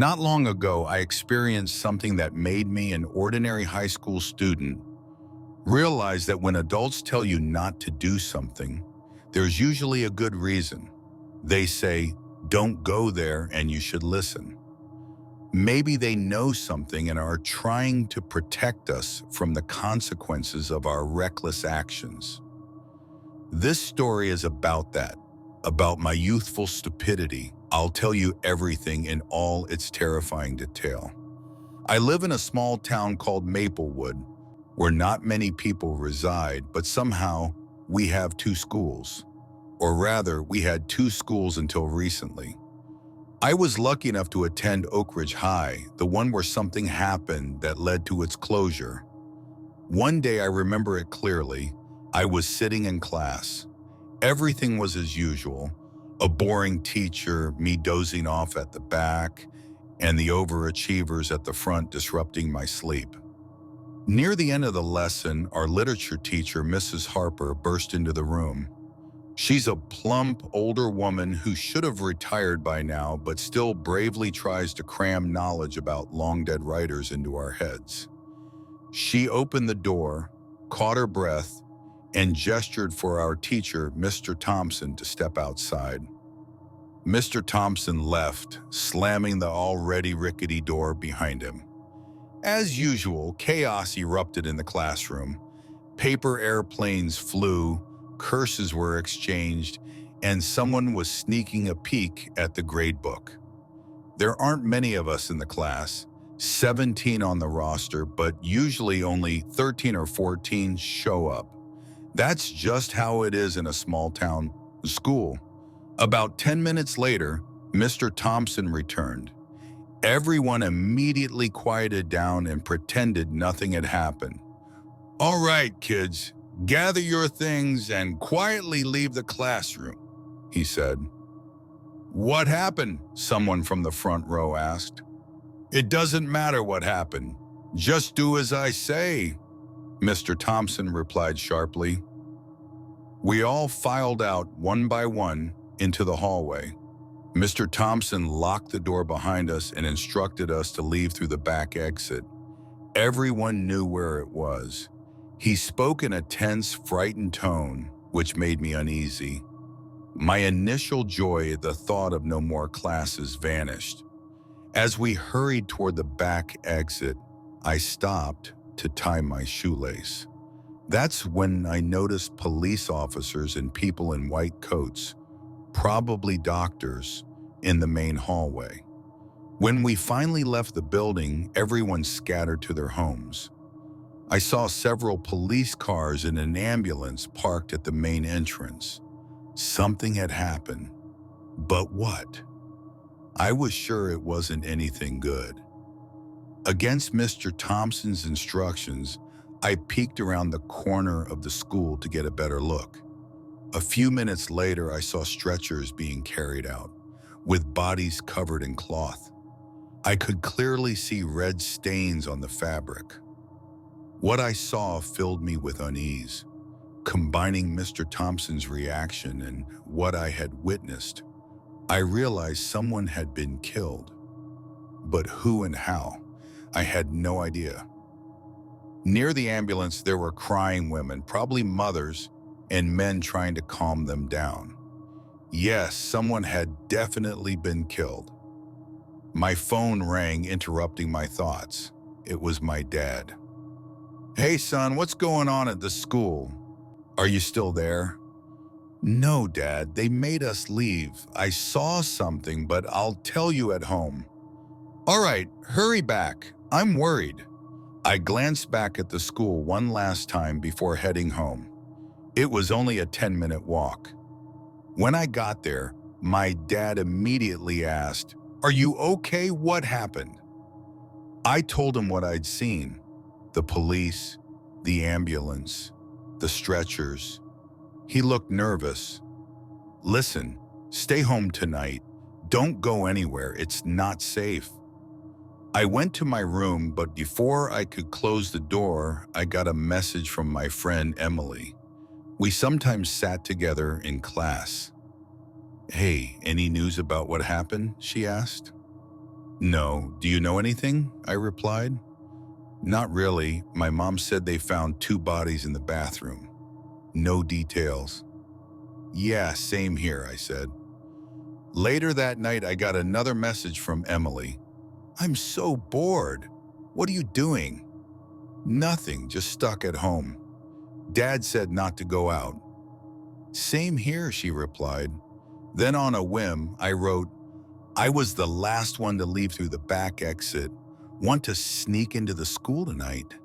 Not long ago, I experienced something that made me, an ordinary high school student, realize that when adults tell you not to do something, there's usually a good reason. They say, don't go there and you should listen. Maybe they know something and are trying to protect us from the consequences of our reckless actions. This story is about that, about my youthful stupidity. I'll tell you everything in all its terrifying detail. I live in a small town called Maplewood, where not many people reside, but somehow we have two schools. Or rather, we had two schools until recently. I was lucky enough to attend Oak Ridge High, the one where something happened that led to its closure. One day, I remember it clearly. I was sitting in class. Everything was as usual. A boring teacher, me dozing off at the back, and the overachievers at the front disrupting my sleep. Near the end of the lesson, our literature teacher, Mrs. Harper, burst into the room. She's a plump, older woman who should have retired by now, but still bravely tries to cram knowledge about long-dead writers into our heads. She opened the door, caught her breath, and gestured for our teacher, Mr. Thompson, to step outside. Mr. Thompson left, slamming the already rickety door behind him. As usual, chaos erupted in the classroom. Paper airplanes flew, curses were exchanged, and someone was sneaking a peek at the grade book. There aren't many of us in the class, 17 on the roster, but usually only 13 or 14 show up. That's just how it is in a small town school. About 10 minutes later, Mr. Thompson returned. Everyone immediately quieted down and pretended nothing had happened. "All right, kids, gather your things and quietly leave the classroom," he said. "What happened?" someone from the front row asked. "It doesn't matter what happened. Just do as I say," Mr. Thompson replied sharply. We all filed out one by one into the hallway. Mr. Thompson locked the door behind us and instructed us to leave through the back exit. Everyone knew where it was. He spoke in a tense, frightened tone, which made me uneasy. My initial joy at the thought of no more classes vanished. As we hurried toward the back exit, I stopped to tie my shoelace. That's when I noticed police officers and people in white coats, probably doctors, in the main hallway. When we finally left the building, everyone scattered to their homes. I saw several police cars and an ambulance parked at the main entrance. Something had happened. But what? I was sure it wasn't anything good. Against Mr. Thompson's instructions, I peeked around the corner of the school to get a better look. A few minutes later, I saw stretchers being carried out, with bodies covered in cloth. I could clearly see red stains on the fabric. What I saw filled me with unease. Combining Mr. Thompson's reaction and what I had witnessed, I realized someone had been killed. But who and how? I had no idea. Near the ambulance, there were crying women, probably mothers, and men trying to calm them down. Yes, someone had definitely been killed. My phone rang, interrupting my thoughts. It was my dad. "Hey son, what's going on at the school? Are you still there?" "No, Dad, they made us leave. I saw something, but I'll tell you at home." "All right, hurry back. I'm worried." I glanced back at the school one last time before heading home. It was only a 10-minute walk. When I got there, my dad immediately asked, "Are you okay? What happened?" I told him what I'd seen. The police, the ambulance, the stretchers. He looked nervous. "Listen, stay home tonight. Don't go anywhere. It's not safe." I went to my room, but before I could close the door, I got a message from my friend Emily. We sometimes sat together in class. "Hey, any news about what happened?" she asked. No, do you know anything? I replied. Not really. My mom said they found two bodies in the bathroom. No details. Yeah, same here, I said. Later that night, I got another message from Emily. I'm so bored. What are you doing? Nothing, just stuck at home. Dad said not to go out. Same here, she replied. Then on a whim, I wrote, I was the last one to leave through the back exit. Want to sneak into the school tonight?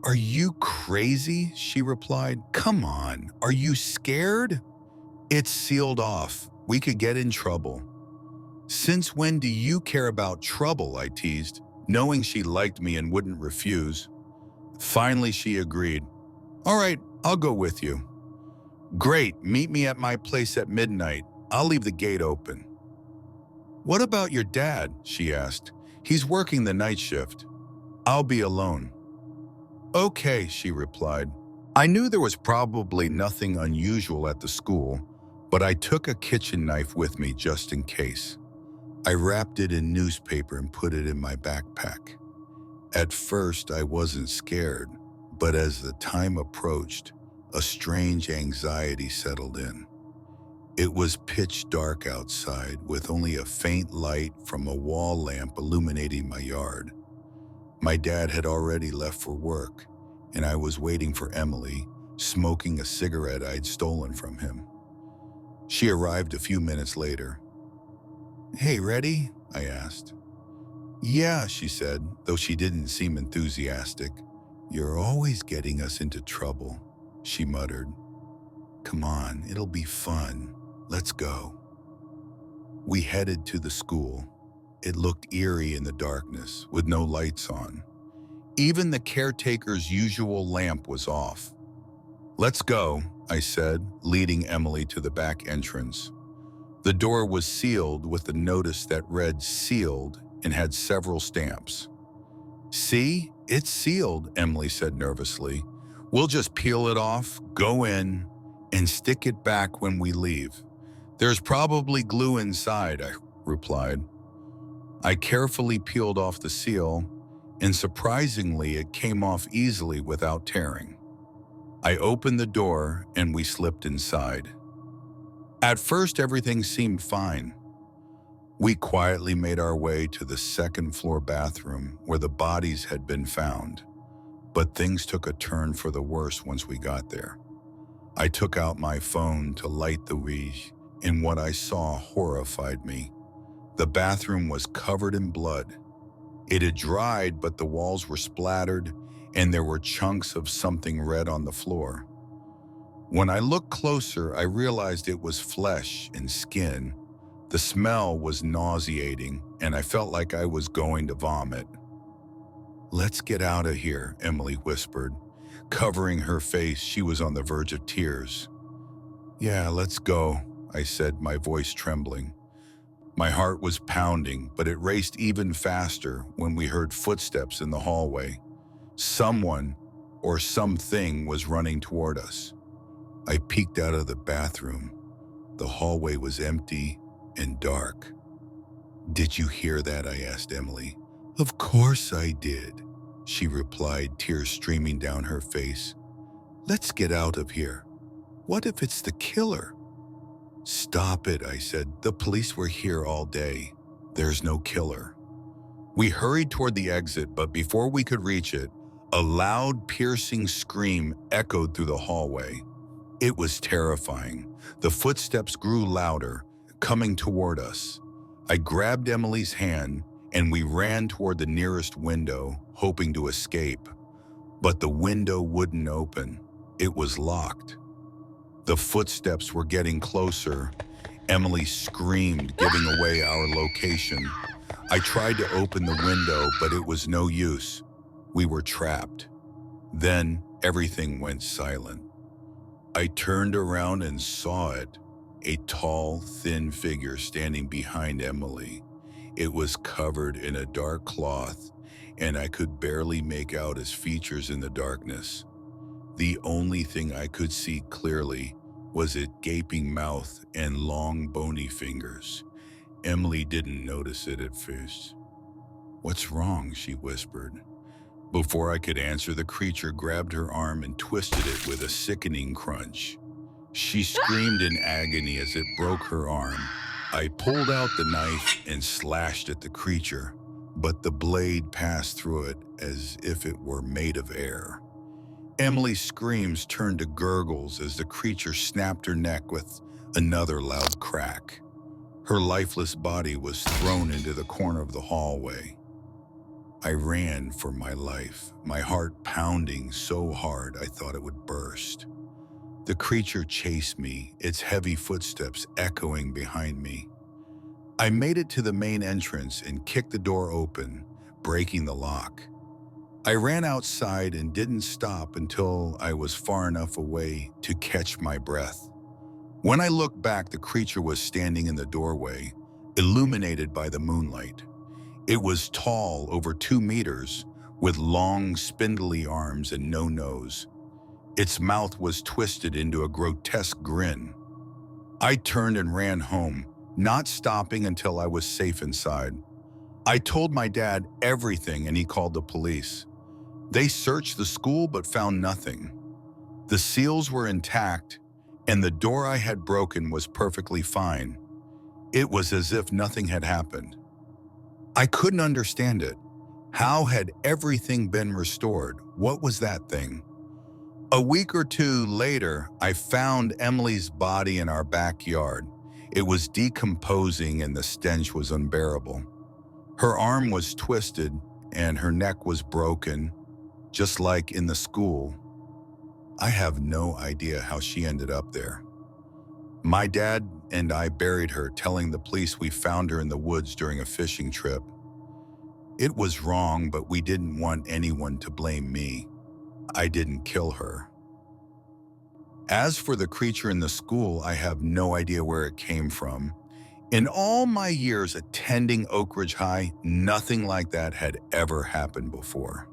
Are you crazy? She replied. Come on, are you scared? It's sealed off. We could get in trouble. Since when do you care about trouble? I teased, knowing she liked me and wouldn't refuse. Finally, she agreed. All right, I'll go with you. Great, meet me at my place at midnight. I'll leave the gate open. What about your dad? She asked. He's working the night shift. I'll be alone. Okay, she replied. I knew there was probably nothing unusual at the school, but I took a kitchen knife with me just in case. I wrapped it in newspaper and put it in my backpack. At first, I wasn't scared, but as the time approached, a strange anxiety settled in. It was pitch dark outside with only a faint light from a wall lamp illuminating my yard. My dad had already left for work, and I was waiting for Emily, smoking a cigarette I'd stolen from him. She arrived a few minutes later. Hey, ready? I asked. Yeah, she said, though she didn't seem enthusiastic. You're always getting us into trouble, she muttered. Come on, it'll be fun. Let's go. We headed to the school. It looked eerie in the darkness, with no lights on. Even the caretaker's usual lamp was off. Let's go, I said, leading Emily to the back entrance. The door was sealed with a notice that read sealed and had several stamps. See, it's sealed, Emily said nervously. We'll just peel it off, go in, and stick it back when we leave. There's probably glue inside, I replied. I carefully peeled off the seal, and surprisingly, it came off easily without tearing. I opened the door and we slipped inside. At first, everything seemed fine. We quietly made our way to the second-floor bathroom where the bodies had been found, but things took a turn for the worse once we got there. I took out my phone to light the way, and what I saw horrified me. The bathroom was covered in blood. It had dried, but the walls were splattered, and there were chunks of something red on the floor. When I looked closer, I realized it was flesh and skin. The smell was nauseating, and I felt like I was going to vomit. Let's get out of here, Emily whispered. Covering her face, she was on the verge of tears. Yeah, let's go, I said, my voice trembling. My heart was pounding, but it raced even faster when we heard footsteps in the hallway. Someone or something was running toward us. I peeked out of the bathroom. The hallway was empty and dark. Did you hear that? I asked Emily. Of course I did, she replied, tears streaming down her face. Let's get out of here. What if it's the killer? Stop it, I said. The police were here all day. There's no killer. We hurried toward the exit, but before we could reach it, a loud, piercing scream echoed through the hallway. It was terrifying. The footsteps grew louder, coming toward us. I grabbed Emily's hand, and we ran toward the nearest window, hoping to escape. But the window wouldn't open. It was locked. The footsteps were getting closer. Emily screamed, giving away our location. I tried to open the window, but it was no use. We were trapped. Then everything went silent. I turned around and saw it, a tall, thin figure standing behind Emily. It was covered in a dark cloth, and I could barely make out his features in the darkness. The only thing I could see clearly was its gaping mouth and long, bony fingers. Emily didn't notice it at first. "What's wrong?" she whispered. Before I could answer, the creature grabbed her arm and twisted it with a sickening crunch. She screamed in agony as it broke her arm. I pulled out the knife and slashed at the creature, but the blade passed through it as if it were made of air. Emily's screams turned to gurgles as the creature snapped her neck with another loud crack. Her lifeless body was thrown into the corner of the hallway. I ran for my life, my heart pounding so hard I thought it would burst. The creature chased me, its heavy footsteps echoing behind me. I made it to the main entrance and kicked the door open, breaking the lock. I ran outside and didn't stop until I was far enough away to catch my breath. When I looked back, the creature was standing in the doorway, illuminated by the moonlight. It was tall, over 2 meters, with long, spindly arms and no nose. Its mouth was twisted into a grotesque grin. I turned and ran home, not stopping until I was safe inside. I told my dad everything and he called the police. They searched the school but found nothing. The seals were intact and the door I had broken was perfectly fine. It was as if nothing had happened. I couldn't understand it. How had everything been restored? What was that thing? A week or two later, I found Emily's body in our backyard. It was decomposing and the stench was unbearable. Her arm was twisted and her neck was broken, just like in the school. I have no idea how she ended up there. My dad and I buried her, telling the police we found her in the woods during a fishing trip. It was wrong, but we didn't want anyone to blame me. I didn't kill her. As for the creature in the school, I have no idea where it came from. In all my years attending Oak Ridge High, nothing like that had ever happened before.